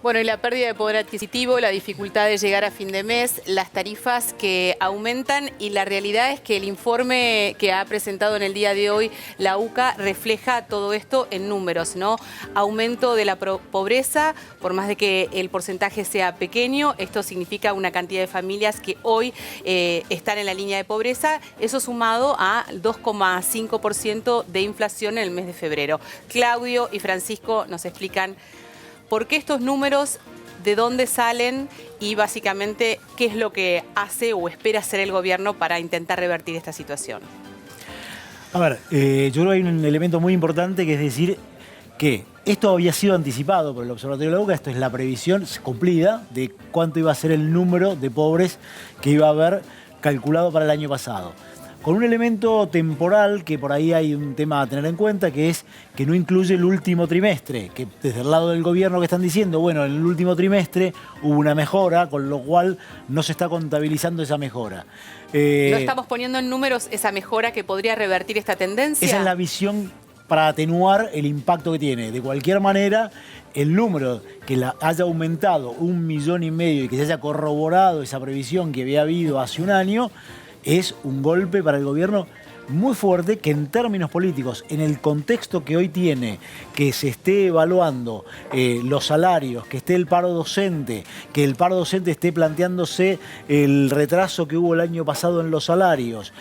Bueno, y la pérdida de poder adquisitivo, la dificultad de llegar a fin de mes, las tarifas que aumentan y la realidad es que el informe que ha presentado en el día de hoy la UCA refleja todo esto en números, ¿no? Aumento de la pobreza, por más de que el porcentaje sea pequeño, esto significa una cantidad de familias que hoy están en la línea de pobreza, eso sumado a 2,5% de inflación en el mes de febrero. Claudio y Francisco nos explican por qué estos números, de dónde salen y básicamente qué es lo que hace o espera hacer el gobierno para intentar revertir esta situación. A ver, yo creo que hay un elemento muy importante que es decir que esto había sido anticipado por el Observatorio de la UCA, esto es la previsión cumplida de cuánto iba a ser el número de pobres que iba a haber calculado para el año pasado. Con un elemento temporal, que por ahí hay un tema a tener en cuenta, que es que no incluye el último trimestre, que desde el lado del gobierno que están diciendo, bueno, en el último trimestre hubo una mejora, con lo cual no se está contabilizando esa mejora. ¿No estamos poniendo en números esa mejora que podría revertir esta tendencia? Esa es la visión para atenuar el impacto que tiene. De cualquier manera, el número que haya aumentado 1,5 millones y que se haya corroborado esa previsión que había habido hace un año, es un golpe para el gobierno muy fuerte que en términos políticos, en el contexto que hoy tiene, que se esté evaluando los salarios, que esté el paro docente, que el paro docente esté planteándose el retraso que hubo el año pasado en los salarios,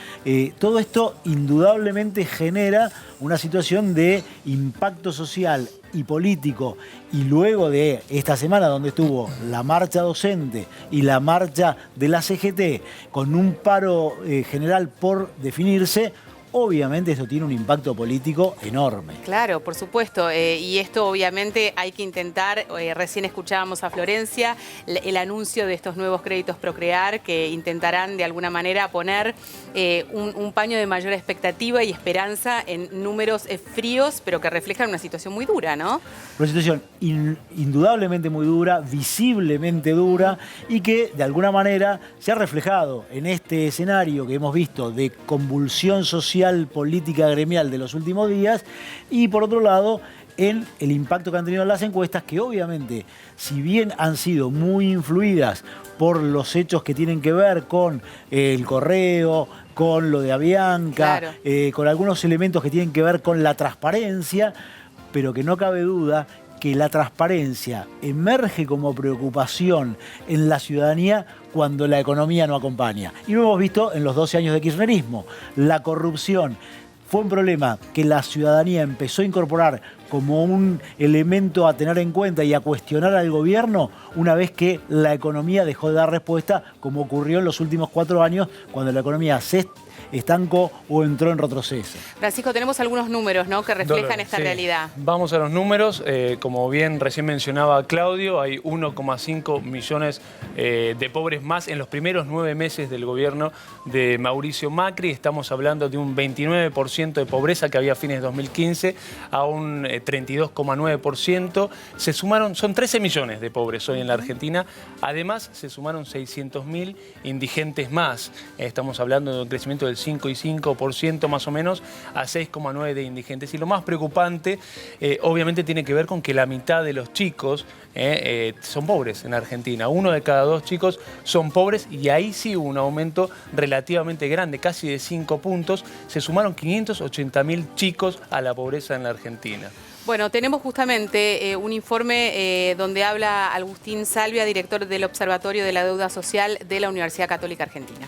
todo esto indudablemente genera una situación de impacto social y político, y luego de esta semana donde estuvo la marcha docente y la marcha de la CGT con un paro general por definirse, obviamente esto tiene un impacto político enorme. Claro, por supuesto, y esto obviamente hay que intentar, recién escuchábamos a Florencia, el anuncio de estos nuevos créditos Procrear que intentarán de alguna manera poner un paño de mayor expectativa y esperanza en números fríos, pero que reflejan una situación muy dura, ¿no? Una situación indudablemente muy dura, visiblemente dura, y que de alguna manera se ha reflejado en este escenario que hemos visto de convulsión social, política gremial de los últimos días, y por otro lado en el impacto que han tenido las encuestas, que obviamente, si bien han sido muy influidas por los hechos que tienen que ver con el correo, con lo de Avianca, claro, con algunos elementos que tienen que ver con la transparencia, pero que no cabe duda que la transparencia emerge como preocupación en la ciudadanía cuando la economía no acompaña. Y lo hemos visto en los 12 años de kirchnerismo. La corrupción fue un problema que la ciudadanía empezó a incorporar como un elemento a tener en cuenta y a cuestionar al gobierno una vez que la economía dejó de dar respuesta, como ocurrió en los últimos 4 años, cuando la economía se estancó o entró en retroceso. Francisco, tenemos algunos números, ¿no?, que reflejan esta realidad. Vamos a los números. Como bien recién mencionaba Claudio, hay 1,5 millones de pobres más en los primeros 9 meses del gobierno de Mauricio Macri. Estamos hablando de un 29% de pobreza que había a fines de 2015 a un 32,9%. Se sumaron, son 13 millones de pobres hoy en la Argentina. Además, se sumaron 600.000 indigentes más. Estamos hablando de un crecimiento del 5,5% más o menos a 6,9% de indigentes. Y lo más preocupante, obviamente, tiene que ver con que la mitad de los chicos son pobres en Argentina. 1 de cada 2 chicos son pobres, y ahí sí hubo un aumento relativamente grande, casi de 5 puntos. Se sumaron 580.000 chicos a la pobreza en la Argentina. Bueno, tenemos justamente un informe donde habla Agustín Salvia, director del Observatorio de la Deuda Social de la Universidad Católica Argentina.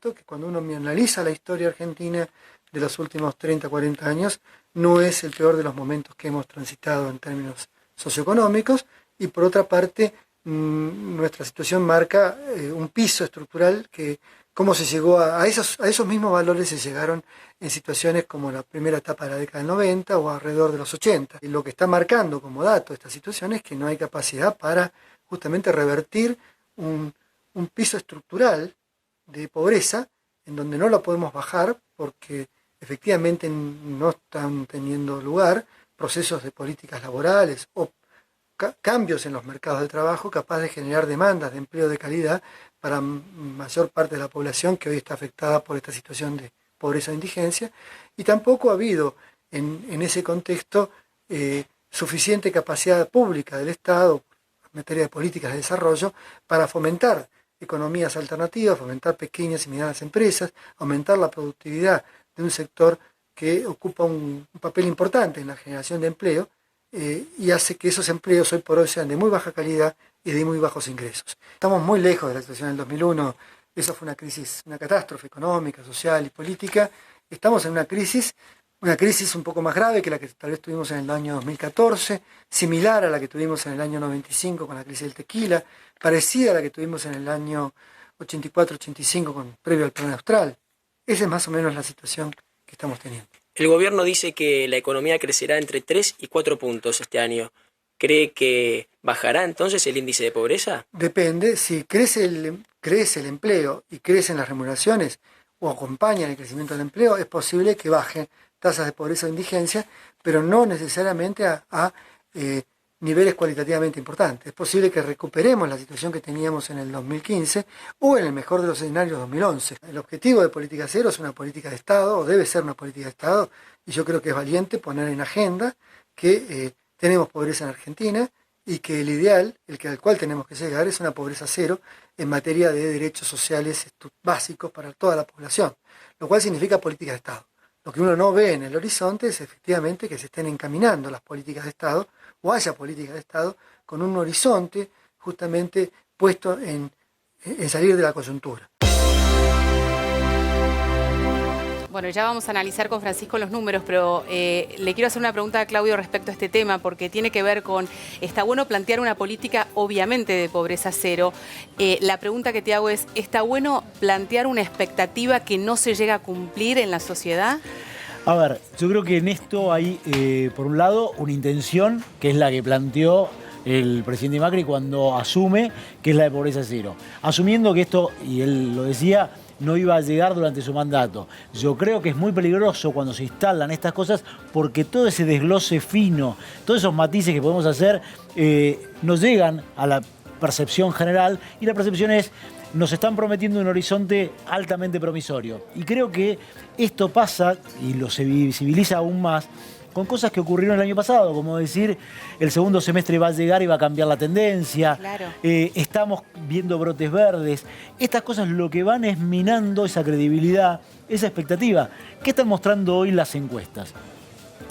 Que cuando uno analiza la historia argentina de los últimos 30, 40 años, no es el peor de los momentos que hemos transitado en términos socioeconómicos, y por otra parte nuestra situación marca un piso estructural que cómo se llegó a esos mismos valores se llegaron en situaciones como la primera etapa de la década del 90 o alrededor de los 80. Y lo que está marcando como dato esta situación es que no hay capacidad para justamente revertir un piso estructural de pobreza, en donde no la podemos bajar porque efectivamente no están teniendo lugar procesos de políticas laborales o cambios en los mercados de trabajo capaz de generar demandas de empleo de calidad para mayor parte de la población que hoy está afectada por esta situación de pobreza e indigencia. Y tampoco ha habido en ese contexto suficiente capacidad pública del Estado en materia de políticas de desarrollo para fomentar economías alternativas, fomentar pequeñas y medianas empresas, aumentar la productividad de un sector que ocupa un papel importante en la generación de empleo y hace que esos empleos hoy por hoy sean de muy baja calidad y de muy bajos ingresos. Estamos muy lejos de la situación del 2001, eso fue una crisis, una catástrofe económica, social y política. Estamos en una crisis un poco más grave que la que tal vez tuvimos en el año 2014, similar a la que tuvimos en el año 95 con la crisis del tequila, parecida a la que tuvimos en el año 84-85 previo al Plan Austral. Esa es más o menos la situación que estamos teniendo. El gobierno dice que la economía crecerá entre 3 y 4 puntos este año. ¿Cree que bajará entonces el índice de pobreza? Depende, si crece el empleo y crecen las remuneraciones o acompañan el crecimiento del empleo, es posible que bajen tasas de pobreza o indigencia, pero no necesariamente a niveles cualitativamente importantes. Es posible que recuperemos la situación que teníamos en el 2015 o en el mejor de los escenarios 2011. El objetivo de Política Cero es una política de Estado, o debe ser una política de Estado, y yo creo que es valiente poner en agenda que tenemos pobreza en Argentina y que el ideal, al cual tenemos que llegar, es una pobreza cero en materia de derechos sociales básicos para toda la población, lo cual significa política de Estado. Lo que uno no ve en el horizonte es efectivamente que se estén encaminando las políticas de Estado o haya políticas de Estado con un horizonte justamente puesto en salir de la coyuntura. Bueno, ya vamos a analizar con Francisco los números, pero le quiero hacer una pregunta a Claudio respecto a este tema, porque tiene que ver con, está bueno plantear una política obviamente de pobreza cero. La pregunta que te hago es, ¿está bueno plantear una expectativa que no se llega a cumplir en la sociedad? A ver, yo creo que en esto hay, por un lado, una intención que es la que planteó el presidente Macri cuando asume, que es la de pobreza cero. Asumiendo que esto, y él lo decía, no iba a llegar durante su mandato. Yo creo que es muy peligroso cuando se instalan estas cosas porque todo ese desglose fino, todos esos matices que podemos hacer, nos llegan a la percepción general y la percepción es, nos están prometiendo un horizonte altamente promisorio. Y creo que esto pasa, y lo se visibiliza aún más, con cosas que ocurrieron el año pasado, como decir, el segundo semestre va a llegar y va a cambiar la tendencia, claro. Estamos viendo brotes verdes. Estas cosas lo que van es minando esa credibilidad, esa expectativa. ¿Qué están mostrando hoy las encuestas?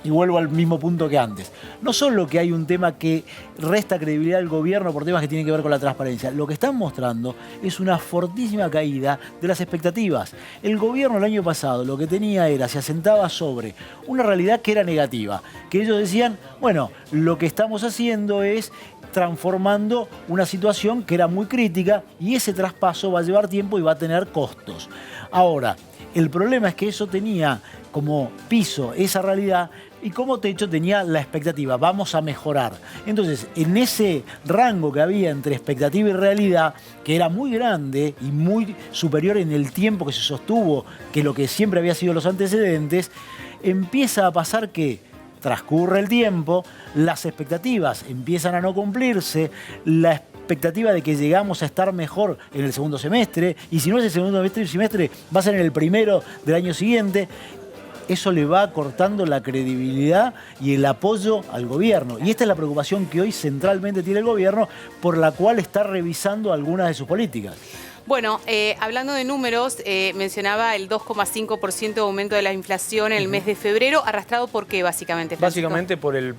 Y vuelvo al mismo punto que antes. No solo que hay un tema que resta credibilidad al gobierno por temas que tienen que ver con la transparencia. Lo que están mostrando es una fortísima caída de las expectativas. El gobierno el año pasado lo que tenía era, se asentaba sobre una realidad que era negativa. Que ellos decían, bueno, lo que estamos haciendo es transformando una situación que era muy crítica y ese traspaso va a llevar tiempo y va a tener costos. Ahora, el problema es que eso tenía como piso esa realidad y como techo tenía la expectativa, vamos a mejorar. Entonces, en ese rango que había entre expectativa y realidad, que era muy grande y muy superior en el tiempo que se sostuvo que lo que siempre había sido los antecedentes, empieza a pasar que transcurre el tiempo, las expectativas empiezan a no cumplirse, la expectativa de que llegamos a estar mejor en el segundo semestre, y si no es el segundo semestre, va a ser en el primero del año siguiente. Eso le va cortando la credibilidad y el apoyo al gobierno. Y esta es la preocupación que hoy centralmente tiene el gobierno, por la cual está revisando algunas de sus políticas. Bueno, hablando de números, mencionaba el 2,5% de aumento de la inflación en el mes de febrero. ¿Arrastrado por qué, básicamente, Francisco? Básicamente por la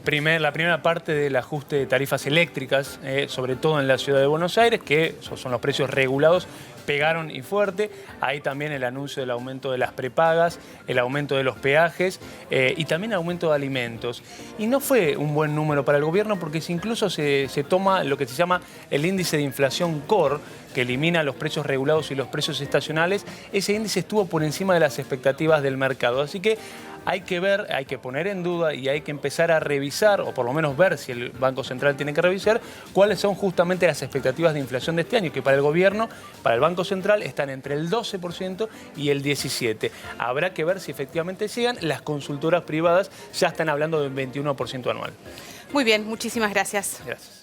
primera parte del ajuste de tarifas eléctricas, sobre todo en la ciudad de Buenos Aires, que son los precios regulados, pegaron y fuerte. Ahí también el anuncio del aumento de las prepagas, el aumento de los peajes y también el aumento de alimentos. Y no fue un buen número para el gobierno porque incluso se toma lo que se llama el índice de inflación core, que elimina los precios regulados y los precios estacionales. Ese índice estuvo por encima de las expectativas del mercado. Así que hay que ver, hay que poner en duda y hay que empezar a revisar, o por lo menos ver si el Banco Central tiene que revisar, cuáles son justamente las expectativas de inflación de este año, que para el gobierno, para el Banco Central, están entre el 12% y el 17%. Habrá que ver si efectivamente llegan. Las consultoras privadas ya están hablando de un 21% anual. Muy bien, muchísimas gracias. Gracias.